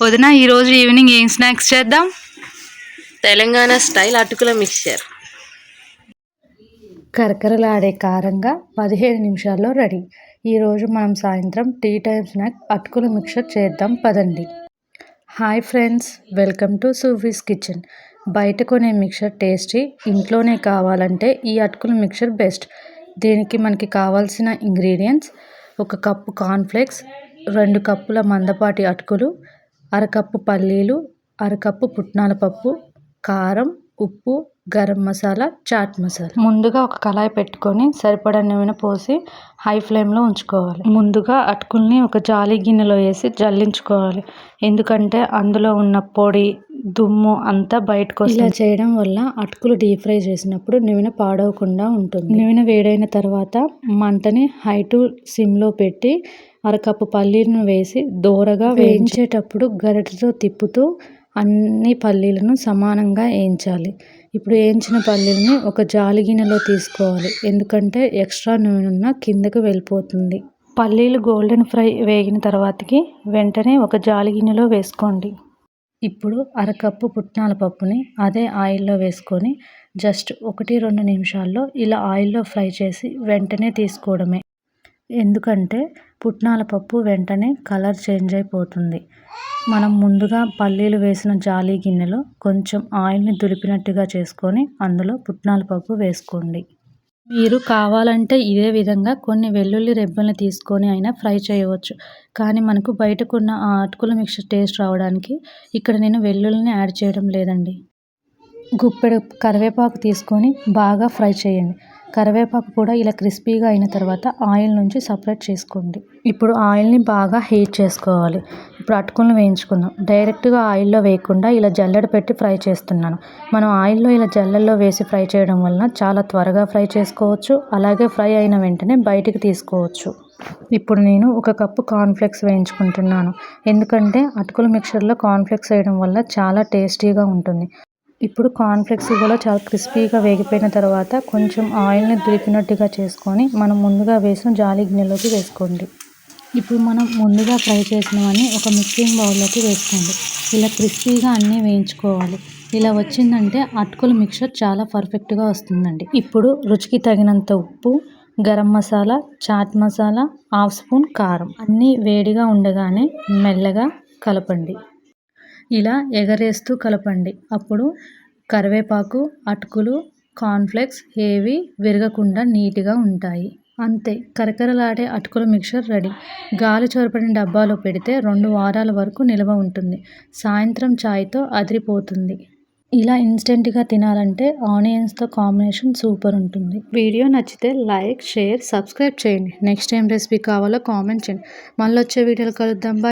వదిన ఈరోజు ఈవినింగ్ ఏం స్నాక్స్ చేద్దాం? తెలంగాణ స్టైల్ అటుకుల మిక్చర్. కరకరలాడే కారంగా 15 నిమిషాల్లో రెడీ. ఈరోజు మనం సాయంత్రం టీ టైం స్నాక్ అటుకుల మిక్చర్ చేద్దాం పదండి. Hi friends, welcome to Sufis kitchen. బయట కొనే మిక్చర్ టేస్టీ, ఇంట్లోనే కావాలంటే ఈ అటుకుల మిక్చర్ బెస్ట్. దీనికి మనకి కావాల్సిన ఇంగ్రీడియంట్స్: 1 కప్పు కార్న్ఫ్లేక్స్, 2 కప్పుల మందపాటి అటుకులు, అరకప్పు పల్లీలు, అరకప్పు పుట్నాల పప్పు, కారం, ఉప్పు, గరం మసాలా, చాట్ మసాలా. ముందుగా ఒక కళాయి పెట్టుకొని సరిపడా నూనె పోసి హై ఫ్లేమ్లో ఉంచుకోవాలి. ముందుగా అటుకుల్ని ఒక జాలి గిన్నెలో వేసి జల్లించుకోవాలి. ఎందుకంటే అందులో ఉన్న పొడి, దుమ్ము అంతా బయటకు వస్తుంది. ఇలా చేయడం వల్ల అటుకులు డీప్ ఫ్రై చేసినప్పుడు నూనె పాడవకుండా ఉంటుంది. నూనె వేడైన తర్వాత మంటని హై టు సిమ్లో పెట్టి అరకప్పు పల్లీలను వేసి దోరగా వేయించేటప్పుడు గరిటెతో తిప్పుతూ అన్ని పల్లీలను సమానంగా వేయించాలి. ఇప్పుడు వేయించిన పల్లీలని ఒక జాలి గిన్నెలో తీసుకోవాలి. ఎందుకంటే ఎక్స్ట్రా నూనె ఉన్న కిందకు వెళ్ళిపోతుంది. పల్లీలు గోల్డెన్ ఫ్రై వేగిన తర్వాతకి వెంటనే ఒక జాలి గిన్నెలో వేసుకోండి. ఇప్పుడు అరకప్పు పుట్నాల పప్పుని అదే ఆయిల్లో వేసుకొని జస్ట్ 1-2 నిమిషాల్లో ఇలా ఆయిల్లో ఫ్రై చేసి వెంటనే తీసుకోవడమే. ఎందుకంటే పుట్నాల పప్పు వెంటనే కలర్ చేంజ్ అయిపోతుంది. మనం ముందుగా పల్లీలు వేసిన జాలి గిన్నెలో కొంచెం ఆయిల్ని దులిపినట్టుగా చేసుకొని అందులో పుట్నాల పప్పు వేసుకోండి. మీరు కావాలంటే ఇదే విధంగా కొన్ని వెల్లుల్లి రెబ్బల్ని తీసుకొని అయినా ఫ్రై చేయవచ్చు. కానీ మనకు బయటకున్న ఆ అటుకుల మిక్చర్ టేస్ట్ రావడానికి ఇక్కడ నేను వెల్లుల్లిని యాడ్ చేయడం లేదండి. గుప్పెడు కరివేపాకు తీసుకొని బాగా ఫ్రై చేయండి. కరివేపాకు కూడా ఇలా క్రిస్పీగా అయిన తర్వాత ఆయిల్ నుంచి సపరేట్ చేసుకోండి. ఇప్పుడు ఆయిల్ని బాగా హీట్ చేసుకోవాలి. ఇప్పుడు అటుకులను వేయించుకుందాం. డైరెక్ట్గా ఆయిల్లో వేయకుండా ఇలా జల్లెడ పెట్టి ఫ్రై చేస్తున్నాను. మనం ఆయిల్లో ఇలా జల్లెల్లో వేసి ఫ్రై చేయడం వలన చాలా త్వరగా ఫ్రై చేసుకోవచ్చు. అలాగే ఫ్రై అయిన వెంటనే బయటికి తీసుకోవచ్చు. ఇప్పుడు నేను 1 కప్పు కార్న్ఫ్లేక్స్ వేయించుకుంటున్నాను. ఎందుకంటే అటుకుల మిక్చర్లో కార్న్ఫ్లేక్స్ వేయడం వల్ల చాలా టేస్టీగా ఉంటుంది. ఇప్పుడు కార్న్ఫ్లేక్స్ కూడా చాలా క్రిస్పీగా వేగిపోయిన తర్వాత కొంచెం ఆయిల్ని దులిపినట్టుగా చేసుకొని మనం ముందుగా వేసిన జాలి గిన్నెలోకి వేసుకోండి. ఇప్పుడు మనం ముందుగా ఫ్రై చేసినవన్నీ ఒక మిక్సింగ్ బౌల్లోకి వేసుకోండి. ఇలా క్రిస్పీగా అన్నీ వేయించుకోవాలి. ఇలా వచ్చిందంటే అటుకుల మిక్చర్ చాలా పర్ఫెక్ట్గా వస్తుందండి. ఇప్పుడు రుచికి తగినంత ఉప్పు, గరం మసాలా, చాట్ మసాలా, 1/2 స్పూన్ కారం అన్నీ వేడిగా ఉండగానే మెల్లగా కలపండి. ఇలా ఎగరేస్తూ కలపండి. అప్పుడు కరివేపాకు, అటుకులు, కార్న్ఫ్లేక్స్ ఏవి విరగకుండా నీట్గా ఉంటాయి. అంతే, కరకరలాడే అటుకుల మిక్చర్ రెడీ. గాలి చొరబడిన డబ్బాలో పెడితే 2 వారాల వరకు నిల్వ ఉంటుంది. సాయంత్రం చాయ్తో అదిరిపోతుంది. ఇలా ఇన్స్టెంట్గా తినాలంటే ఆనియన్స్తో కాంబినేషన్ సూపర్ ఉంటుంది. వీడియో నచ్చితే లైక్, షేర్, సబ్స్క్రైబ్ చేయండి. నెక్స్ట్ ఏం రెసిపీ కావాలో కామెంట్ చేయండి. మళ్ళీ వచ్చే వీడియోలో కలుద్దాం. బాయ్.